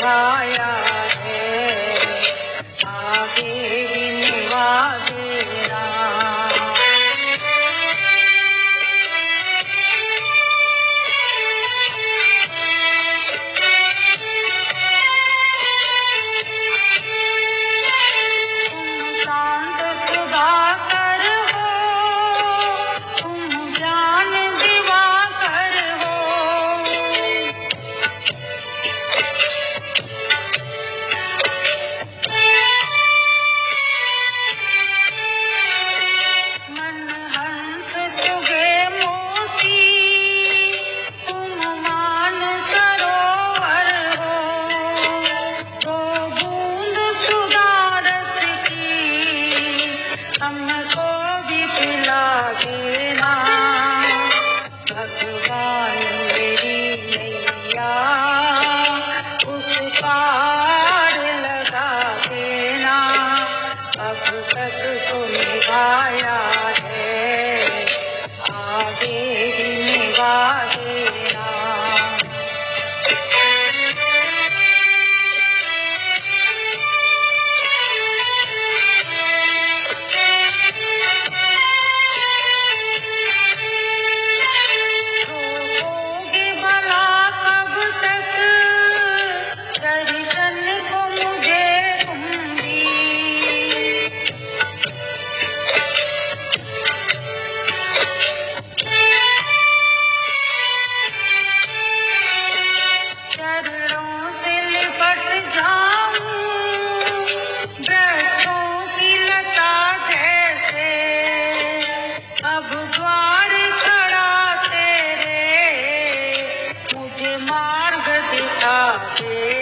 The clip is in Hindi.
निभाया है, आगे भी निभा देना। तुम शांत सुधाकर हो, तुम ज्ञान दिवाकर हो, मन हंस तुगे मोती, तुम मान सरोवर हो, दो बूंद सुधा रस की हमको भी पिला देना। भगवान मेरी नैया उस पार लगा देना, अब तक तो निभाया है, आगे भी निभा देना। रोकोगे भला कब तक दर्शन को मुझे तुम भी, चरणों से लिपट जाऊं वृक्षों की लता जैसे, अब द्वार खड़ा तेरे, मुझे मार्ग दिखा दे।